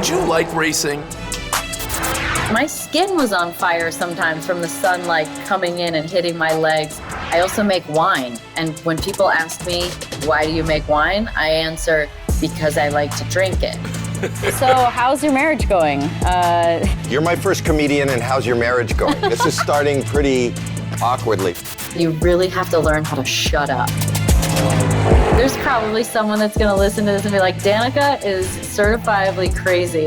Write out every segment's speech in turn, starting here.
Did you like racing? My skin was on fire sometimes from the sunlight coming in and hitting my legs. I also make wine. And when people ask me, why do you make wine? I answer, because I like to drink it. So how's your marriage going? You're my first comedian, and how's your marriage going? This is starting pretty awkwardly. You really have to learn how to shut up. There's probably someone that's gonna listen to this and be like, Danica is certifiably crazy.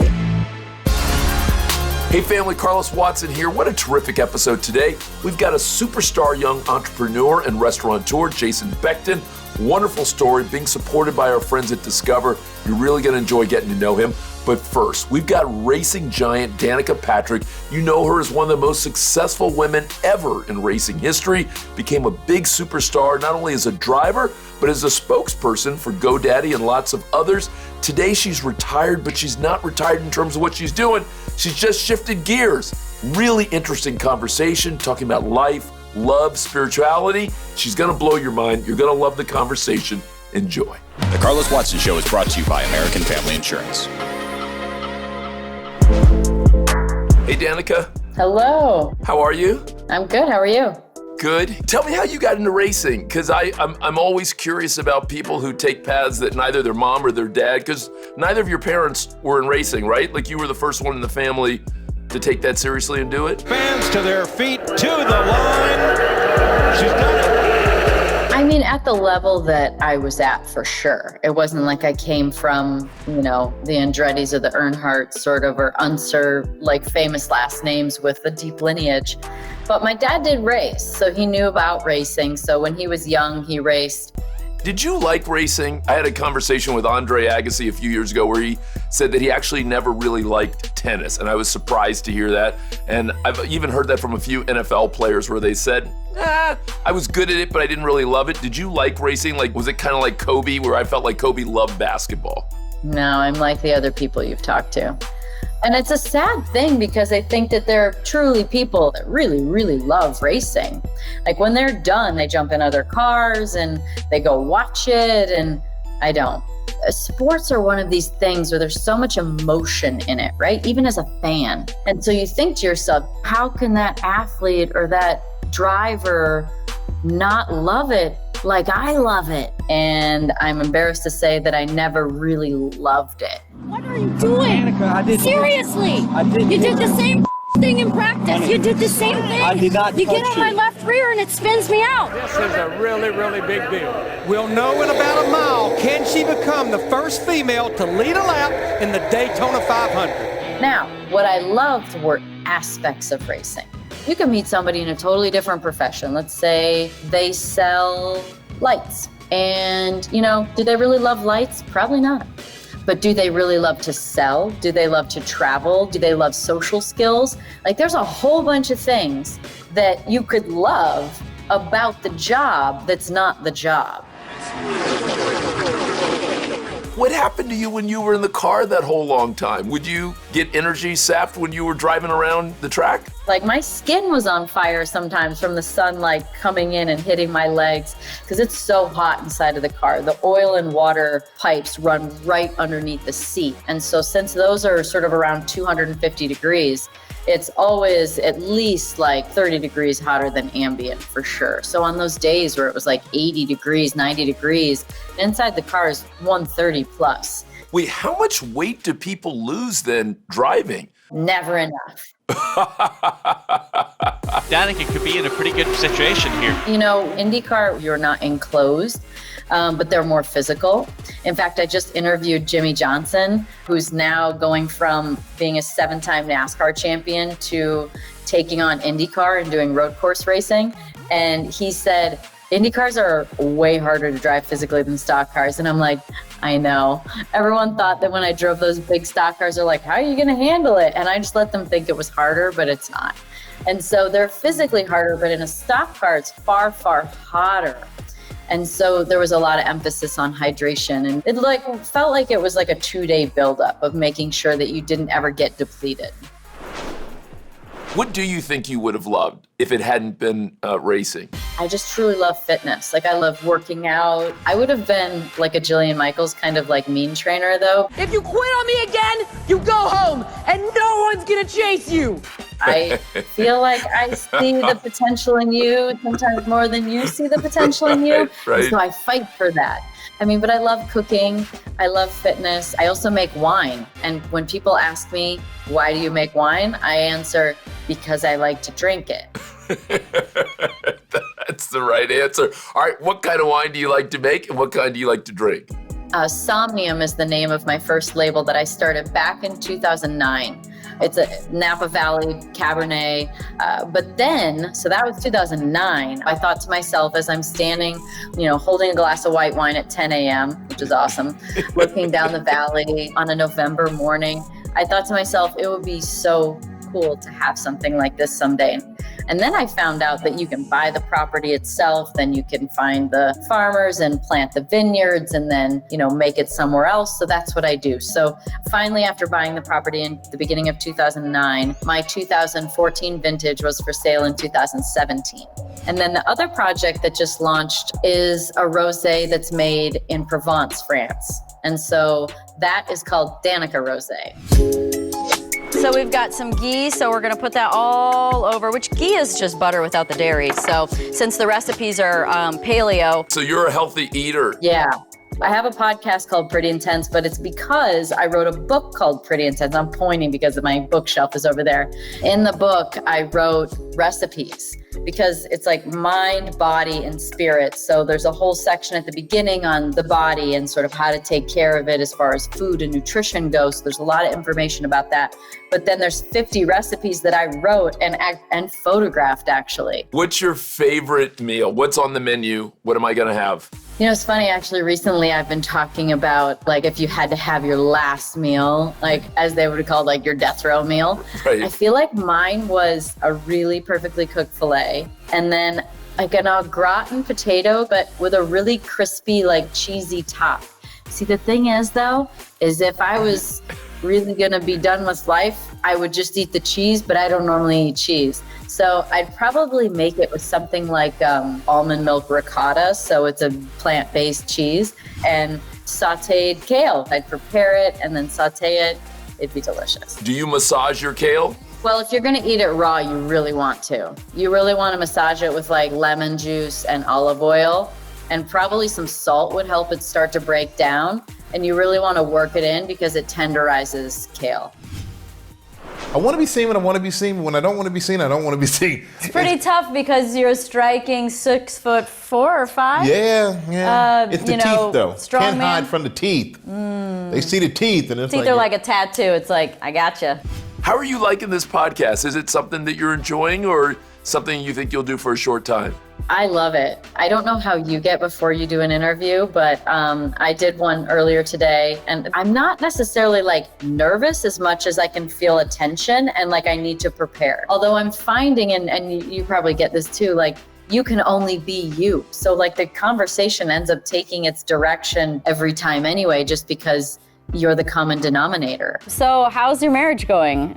Hey family, Carlos Watson here. What a terrific episode today. We've got a superstar young entrepreneur and restaurateur, Jason Beckton. Wonderful story, being supported by our friends at Discover. You're really gonna enjoy getting to know him. But first, we've got racing giant Danica Patrick. You know her as one of the most successful women ever in racing history. Became a big superstar, not only as a driver, but as a spokesperson for GoDaddy and lots of others. Today she's retired, but she's not retired in terms of what she's doing. She's just shifted gears. Really interesting conversation, talking about life, love, spirituality. She's gonna blow your mind. You're gonna love the conversation. Enjoy. The Carlos Watson Show is brought to you by American Family Insurance. Hey, Danica. Hello. How are you? I'm good, how are you? Good. Tell me how you got into racing, because I'm always curious about people who take paths that neither their mom or their dad, because neither of your parents were in racing, right? Like you were the first one in the family to take that seriously and do it? Fans to their feet, to the line. She's done it. I mean, at the level that I was at, for sure. It wasn't like I came from, the Andrettis or the Earnhardts sort of, or Unser, like famous last names with a deep lineage. But my dad did race, so he knew about racing. So when he was young, he raced. Did you like racing? I had a conversation with Andre Agassi a few years ago where he said that he actually never really liked tennis, and I was surprised to hear that. And I've even heard that from a few NFL players where they said, I was good at it, but I didn't really love it. Did you like racing? Like, was it kind of like Kobe, where I felt like Kobe loved basketball? No, I'm like the other people you've talked to. And it's a sad thing because I think that there are truly people that really, really love racing. Like when they're done, they jump in other cars and they go watch it, and I don't. Sports are one of these things where there's so much emotion in it, right? Even as a fan. And so you think to yourself, how can that athlete or that driver not love it like I love it? And I'm embarrassed to say that I never really loved it. What are you doing? Danica, Seriously. You did the same thing in practice. You did the same thing. I did not You touch get on my left rear and it spins me out. This is a really, really big deal. We'll know in about a mile, can she become the first female to lead a lap in the Daytona 500? Now, what I loved were aspects of racing. You can meet somebody in a totally different profession. Let's say they sell lights. And, do they really love lights? Probably not. But do they really love to sell? Do they love to travel? Do they love social skills? Like, there's a whole bunch of things that you could love about the job that's not the job. What happened to you when you were in the car that whole long time? Would you get energy sapped when you were driving around the track? Like my skin was on fire sometimes from the sunlight coming in and hitting my legs because it's so hot inside of the car. The oil and water pipes run right underneath the seat. And so since those are sort of around 250 degrees, it's always at least like 30 degrees hotter than ambient for sure. So on those days where it was like 80 degrees, 90 degrees, inside the car is 130 plus. Wait, how much weight do people lose then driving? Never enough. Danica could be in a pretty good situation here. IndyCar, you're not enclosed, but they're more physical. In fact, I just interviewed Jimmy Johnson, who's now going from being a 7-time NASCAR champion to taking on IndyCar and doing road course racing. And he said, IndyCars are way harder to drive physically than stock cars. And I'm like, I know. Everyone thought that when I drove those big stock cars, they're like, how are you going to handle it? And I just let them think it was harder, but it's not. And so they're physically harder, but in a stock car, it's far, far hotter. And so there was a lot of emphasis on hydration. And it felt like it was like a 2-day buildup of making sure that you didn't ever get depleted. What do you think you would have loved if it hadn't been racing? I just truly love fitness. Like, I love working out. I would have been like a Jillian Michaels kind of like mean trainer though. If you quit on me again, you go home and no one's gonna chase you. I feel like I see the potential in you sometimes more than you see the potential in you. Right. So I fight for that. I mean, but I love cooking. I love fitness. I also make wine. And when people ask me, why do you make wine? I answer, because I like to drink it. That's the right answer. All right, what kind of wine do you like to make and what kind do you like to drink? Somnium is the name of my first label that I started back in 2009. It's a Napa Valley Cabernet. But then, so that was 2009. I thought to myself as I'm standing, holding a glass of white wine at 10 a.m., which is awesome, looking down the valley on a November morning, I thought to myself, it would be so cool to have something like this someday. And then I found out that you can buy the property itself, then you can find the farmers and plant the vineyards and then, make it somewhere else. So that's what I do. So finally, after buying the property in the beginning of 2009, my 2014 vintage was for sale in 2017. And then the other project that just launched is a rosé that's made in Provence, France. And so that is called Danica Rosé. So we've got some ghee, so we're gonna put that all over, which ghee is just butter without the dairy. So since the recipes are paleo. So you're a healthy eater. Yeah. I have a podcast called Pretty Intense, but it's because I wrote a book called Pretty Intense. I'm pointing because my bookshelf is over there. In the book, I wrote recipes because it's like mind, body, and spirit. So there's a whole section at the beginning on the body and sort of how to take care of it as far as food and nutrition goes. So there's a lot of information about that. But then there's 50 recipes that I wrote and photographed, actually. What's your favorite meal? What's on the menu? What am I going to have? It's funny, actually, recently I've been talking about, like, if you had to have your last meal, like, as they would have called, like, your death row meal. Right. I feel like mine was a really perfectly cooked filet, and then, like, an au gratin potato, but with a really crispy, like, cheesy top. See, the thing is, though, is if I was really gonna be done with life, I would just eat the cheese, but I don't normally eat cheese. So I'd probably make it with something like almond milk ricotta. So it's a plant-based cheese and sauteed kale. I'd prepare it and then saute it. It'd be delicious. Do you massage your kale? Well, if you're gonna eat it raw, you really want to. You really want to massage it with like lemon juice and olive oil, and probably some salt would help it start to break down. And you really want to work it in because it tenderizes kale. I want to be seen when I want to be seen, but when I don't want to be seen, I don't want to be seen. It's pretty tough because you're striking 6'4" or 5. Yeah. It's the teeth, though. Strong Can't man. hide from the teeth. They see the teeth, and it's Teeth are like a tattoo. It's like, I gotcha. How are you liking this podcast? Is it something that you're enjoying or something you think you'll do for a short time? I love it. I don't know how you get before you do an interview, but I did one earlier today, and I'm not necessarily like nervous as much as I can feel a tension and like I need to prepare. Although I'm finding, and you probably get this too, like you can only be you. So like the conversation ends up taking its direction every time anyway, just because you're the common denominator. So how's your marriage going?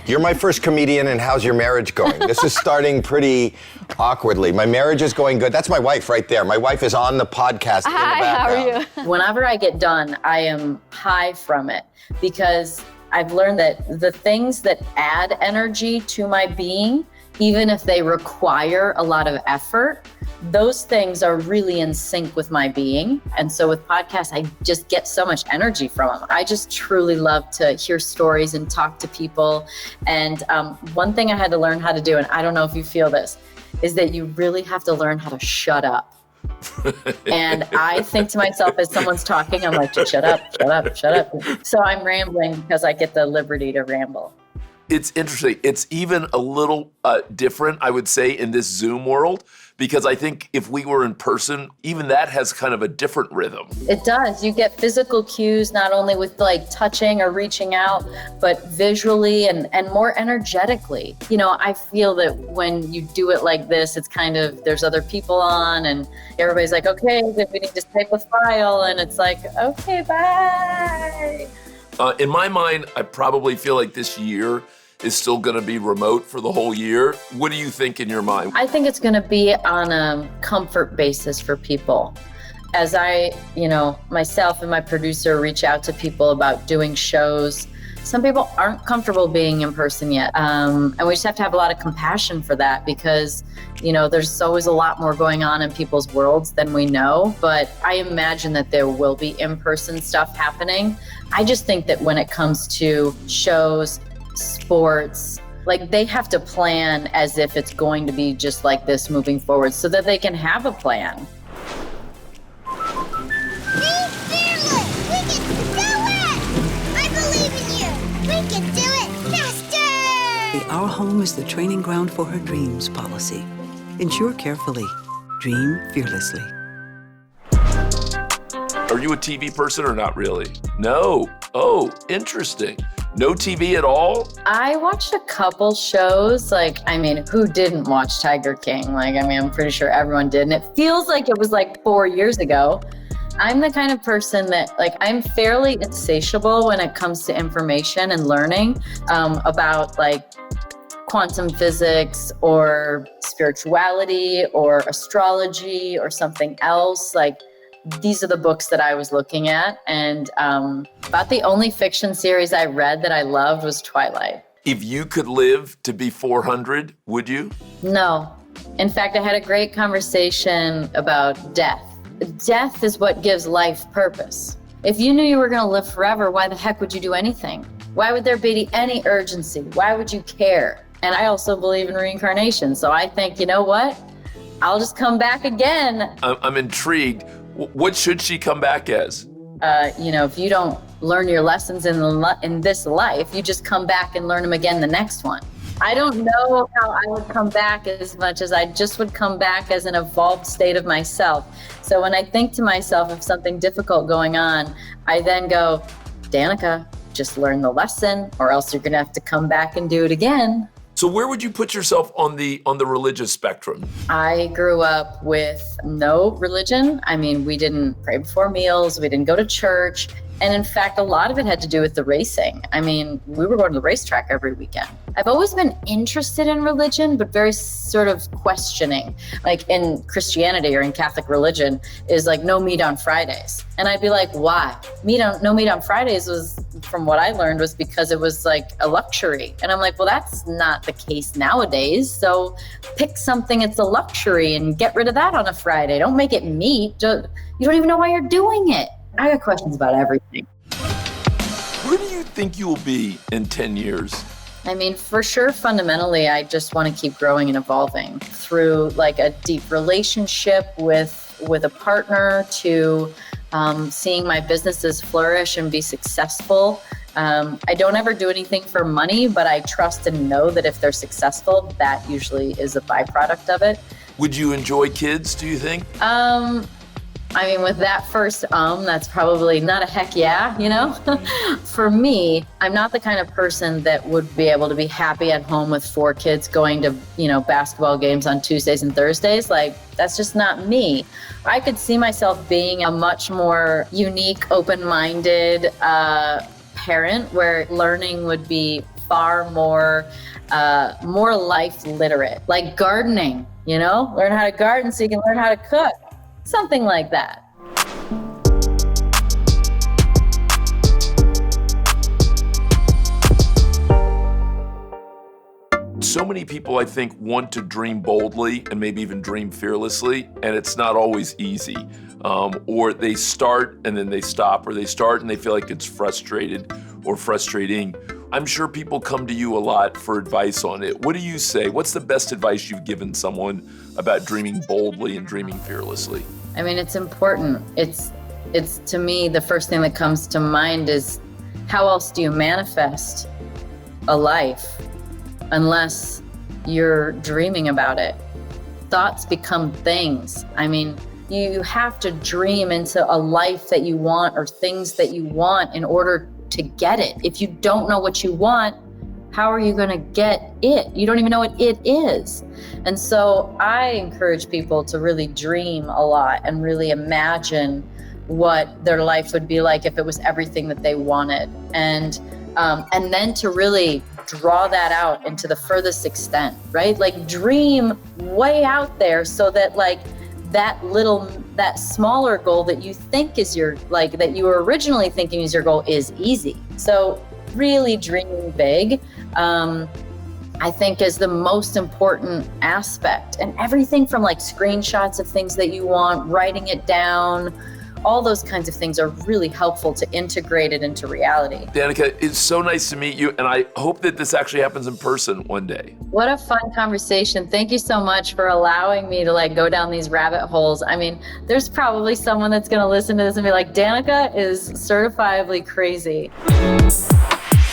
You're my first comedian, and how's your marriage going? This is starting pretty awkwardly. My marriage is going good. That's my wife right there. My wife is on the podcast in the background. How are you? Whenever I get done, I am high from it because I've learned that the things that add energy to my being, even if they require a lot of effort, those things are really in sync with my being. And so with podcasts, I just get so much energy from them. I just truly love to hear stories and talk to people. And one thing I had to learn how to do, and I don't know if you feel this, is that you really have to learn how to shut up. And I think to myself as someone's talking, I'm like, just shut up, shut up, shut up. So I'm rambling because I get the liberty to ramble. It's interesting. It's even a little different, I would say, in this Zoom world, because I think if we were in person, even that has kind of a different rhythm. It does. You get physical cues, not only with like touching or reaching out, but visually and more energetically. I feel that when you do it like this, it's kind of, there's other people on and everybody's like, okay, then we need to type a file. And it's like, okay, bye. In my mind, I probably feel like this year is still going to be remote for the whole year. What do you think in your mind? I think it's going to be on a comfort basis for people. As I, myself and my producer reach out to people about doing shows, some people aren't comfortable being in person yet. And we just have to have a lot of compassion for that because, there's always a lot more going on in people's worlds than we know. But I imagine that there will be in-person stuff happening. I just think that when it comes to shows, sports, like they have to plan as if it's going to be just like this moving forward so that they can have a plan. Our home is the training ground for her dreams policy. Insure carefully. Dream fearlessly. Are you a TV person or not really? No. Oh, interesting. No TV at all? I watched a couple shows. Who didn't watch Tiger King? I'm pretty sure everyone did. And it feels like it was 4 years ago. I'm the kind of person that I'm fairly insatiable when it comes to information and learning about quantum physics or spirituality or astrology or something else. These are the books that I was looking at. And about the only fiction series I read that I loved was Twilight. If you could live to be 400, would you? No. In fact, I had a great conversation about death. Death is what gives life purpose. If you knew you were going to live forever, why the heck would you do anything? Why would there be any urgency? Why would you care? And I also believe in reincarnation. So I think, you know what? I'll just come back again. I'm intrigued. What should she come back as? If you don't learn your lessons in this life, you just come back and learn them again the next one. I don't know how I would come back as much as I just would come back as an evolved state of myself. So when I think to myself of something difficult going on, I then go, Danica, just learn the lesson or else you're going to have to come back and do it again. So where would you put yourself on the religious spectrum? I grew up with no religion. We didn't pray before meals. We didn't go to church. And in fact, a lot of it had to do with the racing. We were going to the racetrack every weekend. I've always been interested in religion, but very sort of questioning. In Christianity or in Catholic religion is no meat on Fridays. And I'd be like, why? No meat on Fridays was, from what I learned, was because it was a luxury. And I'm like, well, that's not the case nowadays. So pick something that's a luxury and get rid of that on a Friday. Don't make it meat. You don't even know why you're doing it. I got questions about everything. Where do you think you will be in 10 years? For sure, fundamentally, I just want to keep growing and evolving through a deep relationship with a partner to seeing my businesses flourish and be successful. I don't ever do anything for money, but I trust and know that if they're successful, that usually is a byproduct of it. Would you enjoy kids, do you think? With that first that's probably not a heck yeah, For me, I'm not the kind of person that would be able to be happy at home with 4 kids going to, basketball games on Tuesdays and Thursdays. That's just not me. I could see myself being a much more unique, open-minded parent where learning would be far more life literate, like gardening, learn how to garden so you can learn how to cook. Something like that. So many people, I think, want to dream boldly and maybe even dream fearlessly, and it's not always easy. Or they start and then they stop, or they start and they feel like it's frustrating. I'm sure people come to you a lot for advice on it. What do you say? What's the best advice you've given someone about dreaming boldly and dreaming fearlessly? It's important. It's to me, the first thing that comes to mind is how else do you manifest a life unless you're dreaming about it? Thoughts become things. You have to dream into a life that you want or things that you want in order to get it. If you don't know what you want, how are you going to get it? You don't even know what it is. And so I encourage people to really dream a lot and really imagine what their life would be like if it was everything that they wanted. And then to really like draw that out into the furthest extent, right? Like dream way out there so that like that smaller goal that you think is that you were originally thinking is your goal is easy. So really dreaming big, I think is the most important aspect. And everything from like screenshots of things that you want, writing it down, all those kinds of things are really helpful to integrate it into reality. Danica, it's so nice to meet you, and I hope that this actually happens in person one day. What a fun conversation. Thank you so much for allowing me to like go down these rabbit holes. I mean, there's probably someone that's gonna listen to this and be like, Danica is certifiably crazy.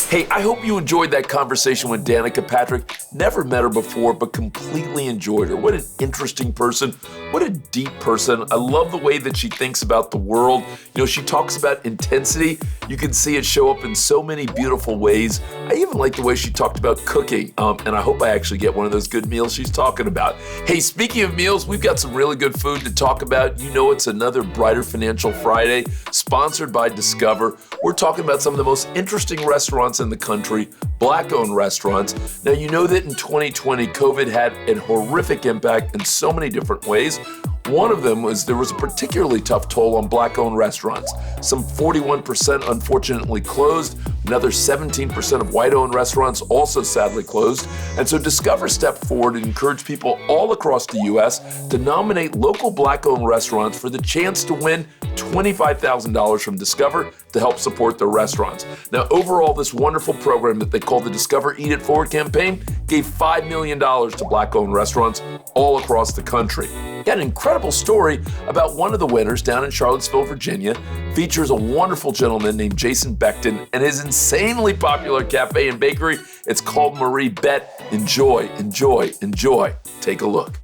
Hey, I hope you enjoyed that conversation with Danica Patrick. Never met her before, but completely enjoyed her. What an interesting person. What a deep person. I love the way that she thinks about the world. You know, she talks about intensity. You can see it show up in so many beautiful ways. I even like the way she talked about cooking, and I hope I actually get one of those good meals she's talking about. Hey, speaking of meals, we've got some really good food to talk about. You know, it's another Brighter Financial Friday, sponsored by Discover. We're talking about some of the most interesting restaurants in the country, Black-owned restaurants. Now, you know that in 2020, COVID had a horrific impact in so many different ways. One of them was there was a particularly tough toll on Black-owned restaurants. Some 41% unfortunately closed. Another 17% of white-owned restaurants also sadly closed. And so Discover stepped forward and encouraged people all across the U.S. to nominate local Black-owned restaurants for the chance to win $25,000 from Discover to help support their restaurants. Now, overall, this wonderful program that they call the Discover Eat It Forward campaign gave $5 million to Black-owned restaurants all across the country. Got an incredible story about one of the winners down in Charlottesville, Virginia. Features a wonderful gentleman named Jason Beckton and his insanely popular cafe and bakery. It's called Marie Bet. Enjoy, enjoy, enjoy. Take a look.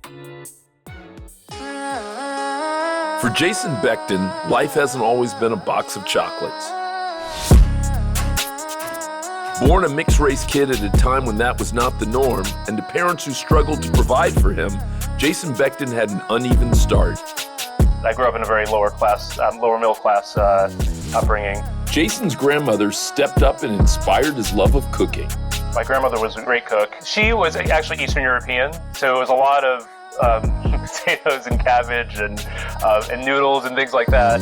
For Jason Beckton, life hasn't always been a box of chocolates. Born a mixed-race kid at a time when that was not the norm, and to parents who struggled to provide for him, Jason Beckton had an uneven start. I grew up in a very lower middle class upbringing. Jason's grandmother stepped up and inspired his love of cooking. My grandmother was a great cook. She was actually Eastern European, so it was a lot of potatoes and cabbage and noodles and things like that.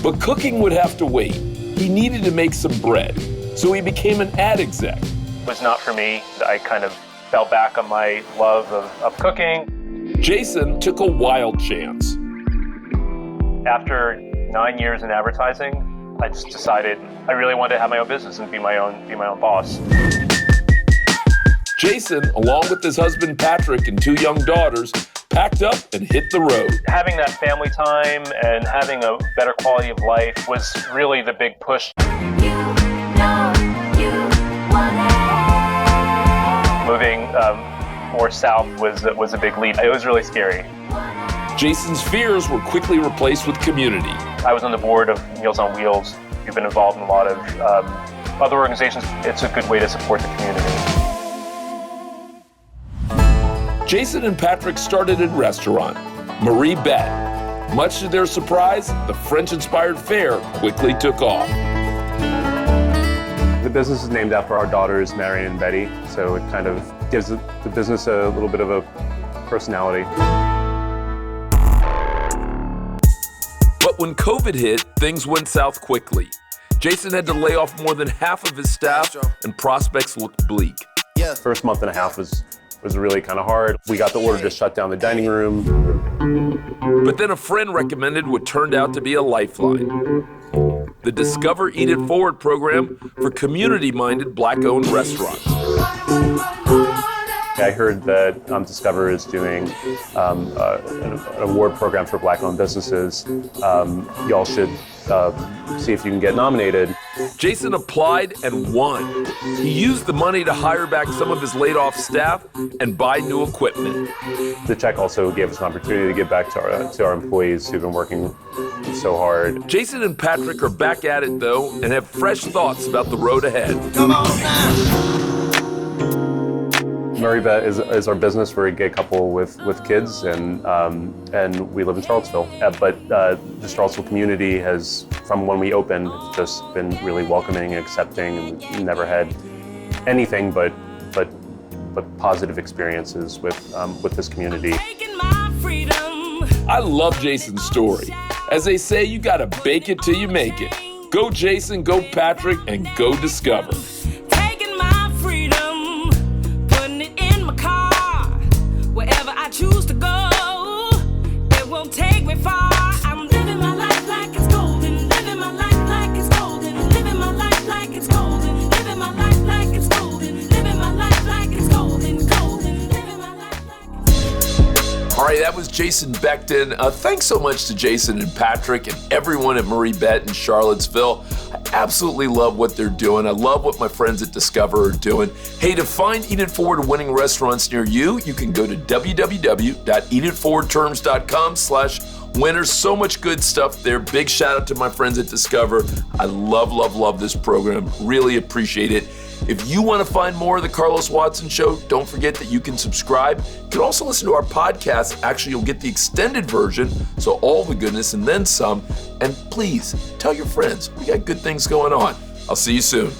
But cooking would have to wait. He needed to make some bread, so he became an ad exec. It was not for me. I kind of fell back on my love of cooking. Jason took a wild chance. After 9 years in advertising, I just decided I really wanted to have my own business and be my own boss. Jason, along with his husband Patrick and 2 young daughters, packed up and hit the road. Having that family time and having a better quality of life was really the big push. Moving more south was a big leap. It was really scary. Jason's fears were quickly replaced with community. I was on the board of Meals on Wheels. We've been involved in a lot of other organizations. It's a good way to support the community. Jason and Patrick started a restaurant, Marie Bet. Much to their surprise, the French-inspired fare quickly took off. The business is named after our daughters, Marion and Betty, so it kind of gives the business a little bit of a personality. But when COVID hit, things went south quickly. Jason had to lay off more than half of his staff, and prospects looked bleak. First month and a half was really kind of hard. We got the order to shut down the dining room. But then a friend recommended what turned out to be a lifeline. The Discover Eat It Forward program for community-minded Black-owned restaurants. I heard that Discover is doing an award program for Black-owned businesses. Y'all should see if you can get nominated. Jason applied and won. He used the money to hire back some of his laid-off staff and buy new equipment. The check also gave us an opportunity to give back to our employees who've been working so hard. Jason and Patrick are back at it, though, and have fresh thoughts about the road ahead. Come on now. Murray Vet is our business. We're a gay couple with kids, and we live in Charlottesville. But the Charlottesville community has, from when we opened, just been really welcoming and accepting, and we've never had anything but positive experiences with this community. I love Jason's story. As they say, you gotta bake it till you make it. Go Jason, go Patrick, and go Discover. Taking my freedom, putting it in my car. Wherever I choose to go, it won't take me far. I'm living my life like it's golden, living my life like it's golden, living my life like it's golden, living my life like it's golden, living my life like it's golden, golden, living my life like it's... All right, that was Jason Becton. Thanks so much to Jason and Patrick and everyone at Murray Vet in Charlottesville. I absolutely love what they're doing. I love what my friends at Discover are doing. Hey, to find Eat It Forward winning restaurants near you, you can go to www.eatitforwardterms.com/winners. So much good stuff there. Big shout out to my friends at Discover. I love this program. Really appreciate it. If you want to find more of The Carlos Watson Show, don't forget that you can subscribe. You can also listen to our podcast. Actually, you'll get the extended version, so all the goodness and then some. And please, tell your friends. We got good things going on. I'll see you soon.